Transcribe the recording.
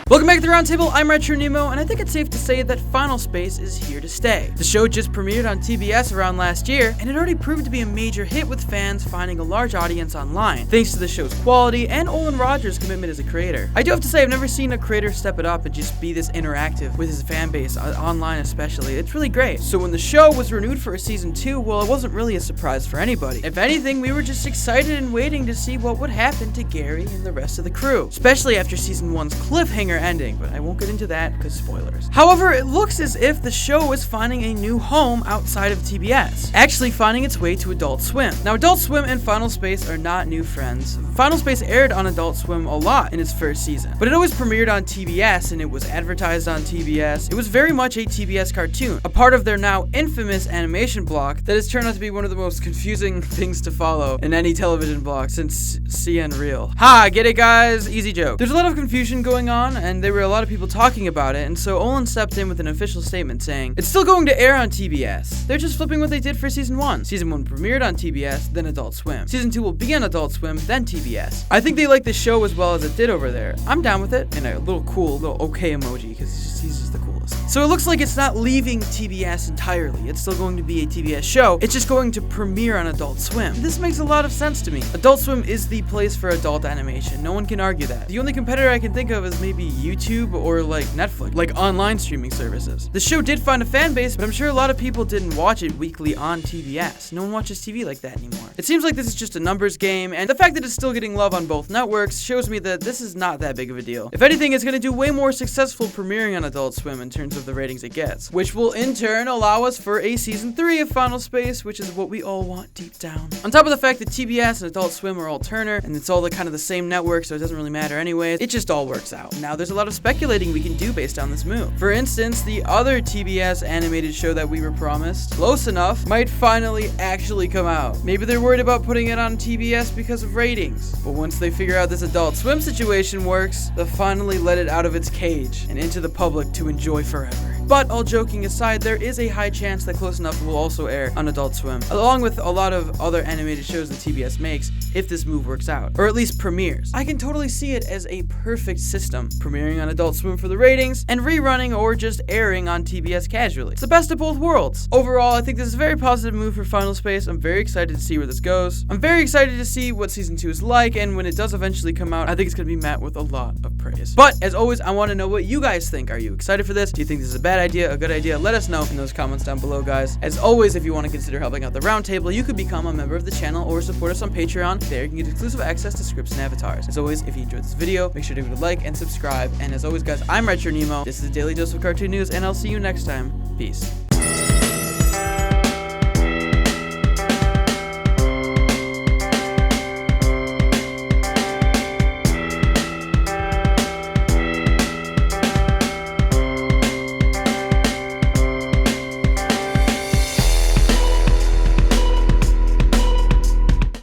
Welcome back to the Roundtable. I'm Nemo, and I think it's safe to say that Final Space is here to stay. The show just premiered on TBS around last year, and it already proved to be a major hit with fans finding a large audience online, thanks to the show's quality and Olin Rogers' commitment as a creator. I do have to say, I've never seen a creator step it up and just be this interactive with his fan base, online especially. It's really great. So when the show was renewed for a season 2, well, it wasn't really a surprise for anybody. If anything, we were just excited and waiting to see what would happen to Gary and the rest of the crew, especially after season 1's cliffhanger ending, but I won't get into that because spoilers. However, it looks as if the show is finding a new home outside of TBS, actually finding its way to Adult Swim. Now, Adult Swim and Final Space are not new friends. Final Space aired on Adult Swim a lot in its first season, but it always premiered on TBS and it was advertised on TBS. It was very much a TBS cartoon, a part of their now infamous animation block that has turned out to be one of the most confusing things to follow in any television block since CN Real. Ha, get it guys? Easy joke. There's a lot of confusion going on, and there were a lot of people talking about it, and so Olin stepped in with an official statement saying, it's still going to air on TBS. They're just flipping what they did for season 1. Season 1 premiered on TBS, then Adult Swim. Season 2 will be on Adult Swim, then TBS. I think they like the show as well as it did over there. I'm down with it, and a little cool, little okay emoji, because he's just the coolest. So it looks like it's not leaving TBS entirely. It's still going to be a TBS show. It's just going to premiere on Adult Swim. This makes a lot of sense to me. Adult Swim is the place for adult animation. No one can argue that. The only competitor I can think of is maybe YouTube or like Netflix, like online streaming services. The show did find a fan base, but I'm sure a lot of people didn't watch it weekly on TBS. No one watches TV like that anymore. It seems like this is just a numbers game, and the fact that it's still getting love on both networks shows me that this is not that big of a deal. If anything, it's going to do way more successful premiering on Adult Swim in terms of the ratings it gets, which will in turn allow us for a season 3 of Final Space, which is what we all want deep down. On top of the fact that TBS and Adult Swim are all Turner, and it's all the kind of the same network, so it doesn't really matter anyways, it just all works out. Now there's a lot of speculating we can do based on this move. For instance, the other TBS animated show that we were promised, Close Enough, might finally actually come out. Maybe they're worried about putting it on TBS because of ratings, but once they figure out this Adult Swim situation works, they'll finally let it out of its cage and into the public to enjoy forever. But all joking aside, there is a high chance that Close Enough will also air on Adult Swim, along with a lot of other animated shows that TBS makes, if this move works out, or at least premieres. I can totally see it as a perfect system, premiering on Adult Swim for the ratings, and rerunning or just airing on TBS casually. It's the best of both worlds. Overall, I think this is a very positive move for Final Space. I'm very excited to see where this goes. I'm very excited to see what season 2 is like, and when it does eventually come out, I think it's going to be met with a lot of praise. But, as always, I want to know what you guys think. Are you excited for this? Do you think this is a bad idea, a good idea? Let us know in those comments down below, guys. As always, if you want to consider helping out the Roundtable, you could become a member of the channel or support us on Patreon. There you can get exclusive access to scripts and avatars. As always, if you enjoyed this video, make sure to give it a like and subscribe. And as always, guys, I'm Nemo. This is a daily dose of cartoon news, and I'll see you next time. Peace.